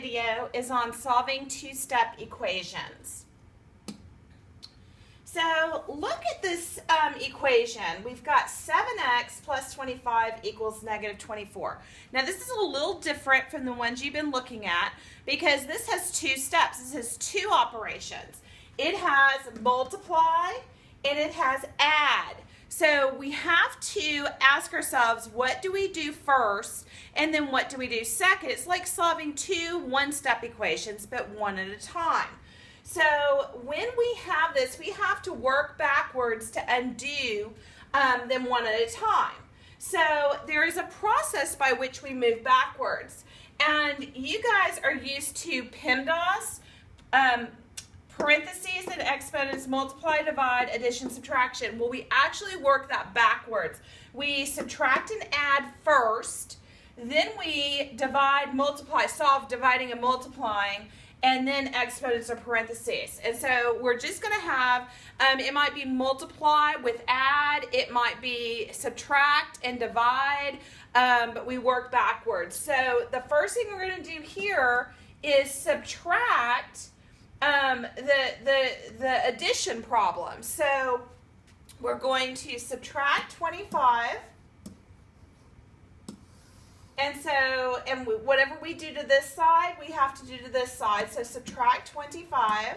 video is on solving two-step equations. So look at this equation. We've got 7x plus 25 equals negative 24. Now this is a little different from the ones you've been looking at because this has two steps. This has two operations. It has multiply and it has add. So we have to ask ourselves, what do we do first and then what do we do second? It's like solving two one-step equations, but one at a time. So when we have this, we have to work backwards to undo them one at a time. So there is a process by which we move backwards. And you guys are used to PEMDAS, parentheses and exponents, multiply, divide, addition, subtraction. Well, we actually work that backwards. We subtract and add first, then we divide, multiply, solve dividing and multiplying, and then exponents or parentheses. And so we're just going to have, it might be multiply with add, it might be subtract and divide, but we work backwards. So the first thing we're going to do here is subtract the addition problem. So we're going to subtract 25. And so, whatever we do to this side, we have to do to this side. So subtract 25.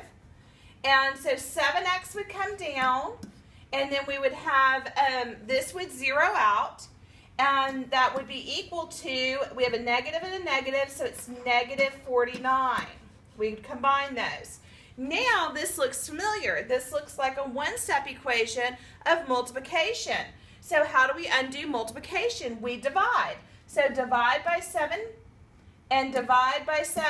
And so 7x would come down. And then we would have, this would zero out. And that would be equal to, we have a negative and a negative, so it's negative 49. We combine those. Now this looks familiar. This looks like a one-step equation of multiplication. So how do we undo multiplication? We divide. So divide by 7 and divide by 7.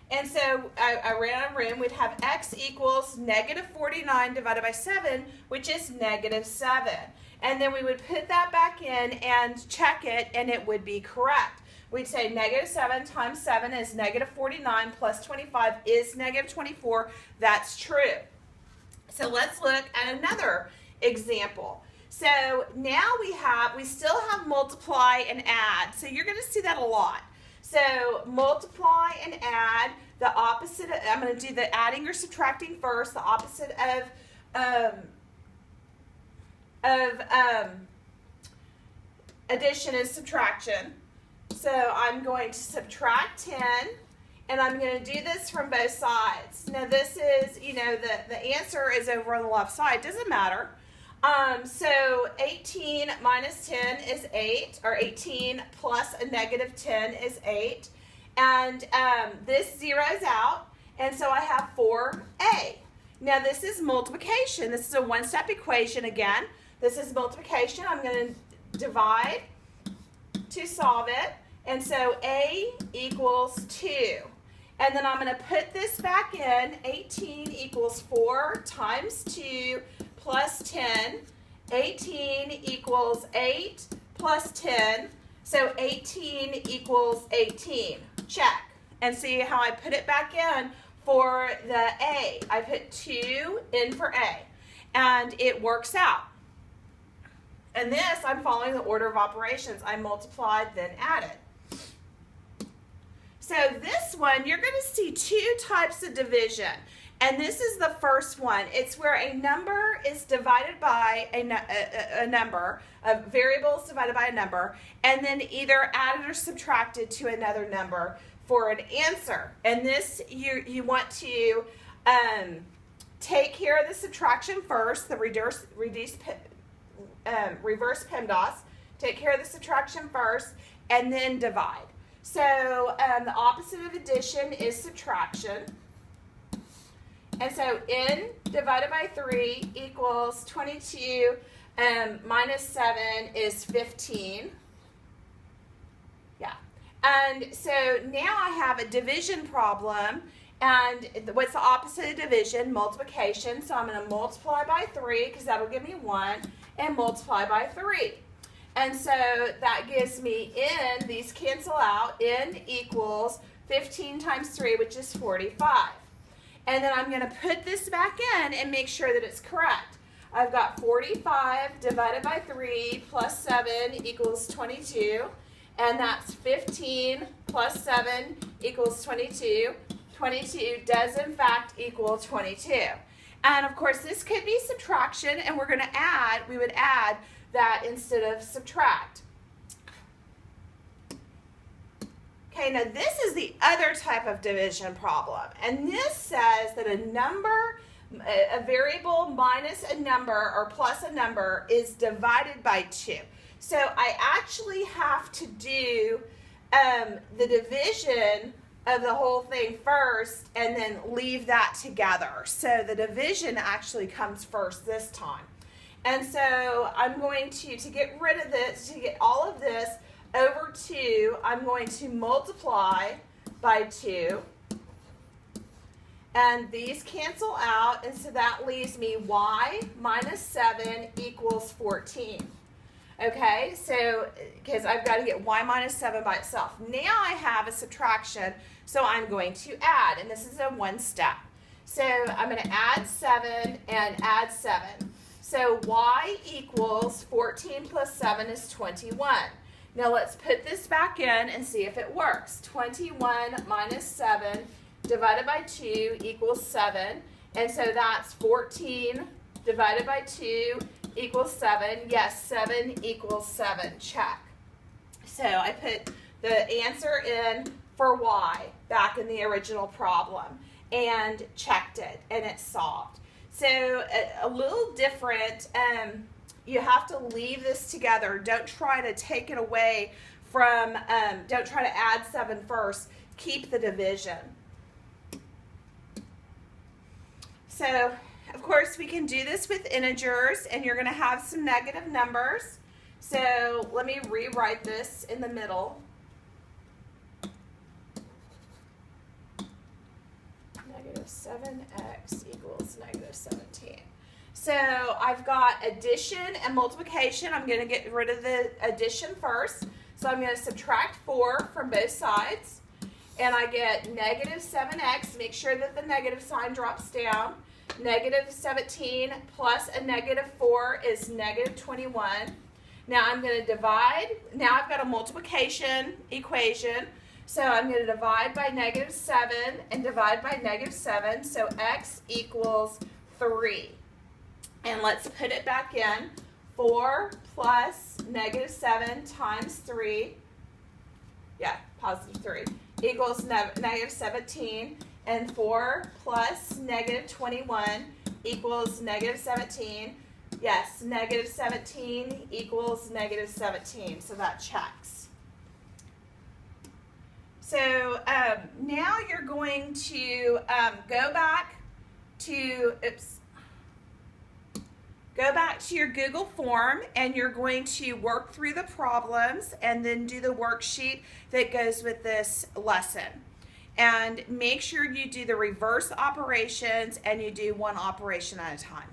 And so I ran out of room. We'd have x equals negative 49 divided by 7, which is negative 7. And then we would put that back in and check it, and it would be correct. We'd say negative 7 times 7 is negative 49 plus 25 is negative 24. That's true. So let's look at another example. So now we still have multiply and add. So you're going to see that a lot. So multiply and add, the opposite of, I'm going to do the adding or subtracting first, the opposite of addition is subtraction. So I'm going to subtract 10, and I'm going to do this from both sides. Now this is, the answer is over on the left side. Doesn't matter. So 18 minus 10 is 8, or 18 plus a negative 10 is 8. And this zeroes out, and so I have 4a. Now this is multiplication. This is a one-step equation again. This is multiplication. I'm going to divide to solve it. And so a equals 2. And then I'm going to put this back in. 18 equals 4 times 2 plus 10. 18 equals 8 plus 10. So 18 equals 18. Check. And see how I put it back in for the a. I put 2 in for a. And it works out. And this, I'm following the order of operations. I multiplied, then added. So this one, you're going to see two types of division. And this is the first one. It's where a number is divided by a number, of variables divided by a number, and then either added or subtracted to another number for an answer. And this, you want to take care of the subtraction first, the reverse PEMDAS. Take care of the subtraction first, and then divide. So the opposite of addition is subtraction. And so n divided by 3 equals 22, minus 7 is 15. Yeah. And so now I have a division problem. And what's the opposite of division? Multiplication. So I'm going to multiply by 3 because that'll give me 1, and multiply by 3. And so that gives me n, these cancel out, n equals 15 times 3, which is 45. And then I'm going to put this back in and make sure that it's correct. I've got 45 divided by 3 plus 7 equals 22. and that's 15 plus 7 equals 22. 22 does in fact equal 22. And of course this could be subtraction, and we're going to add, we would add that instead of subtract. Okay, now this is the other type of division problem, and this says that a number, a variable minus a number or plus a number is divided by 2. So I actually have to do the division of the whole thing first and then leave that together. So the division actually comes first this time. And so I'm going to get rid of this, to get all of this over 2, I'm going to multiply by 2. And these cancel out, and so that leaves me y minus 7 equals 14. Okay, so because I've got to get y minus 7 by itself. Now I have a subtraction, so I'm going to add, and this is a one step. So I'm going to add 7 and add 7. So y equals 14 plus 7 is 21. Now let's put this back in and see if it works. 21 minus 7 divided by 2 equals 7. And so that's 14 divided by 2 equals 7. Yes, 7 equals 7. Check. So I put the answer in for y back in the original problem and checked it, and it's solved. So a little different. You have to leave this together. Don't try to take it away from, don't try to add 7 first. Keep the division. So, of course, we can do this with integers, and you're going to have some negative numbers. So let me rewrite this in the middle. Negative 7x equals negative 17. So I've got addition and multiplication. I'm going to get rid of the addition first. So I'm going to subtract 4 from both sides. And I get negative 7x. Make sure that the negative sign drops down. Negative 17 plus a negative 4 is negative 21. Now I'm going to divide. Now I've got a multiplication equation. So I'm going to divide by negative 7 and divide by negative 7. So x equals 3. And let's put it back in. 4 plus negative 7 times 3, yeah, positive 3, equals negative 17. And 4 plus negative 21 equals negative 17. Yes, negative 17 equals negative 17. So that checks. So now you're going to go back to, go back to your Google form, and you're going to work through the problems and then do the worksheet that goes with this lesson. And make sure you do the reverse operations and you do one operation at a time.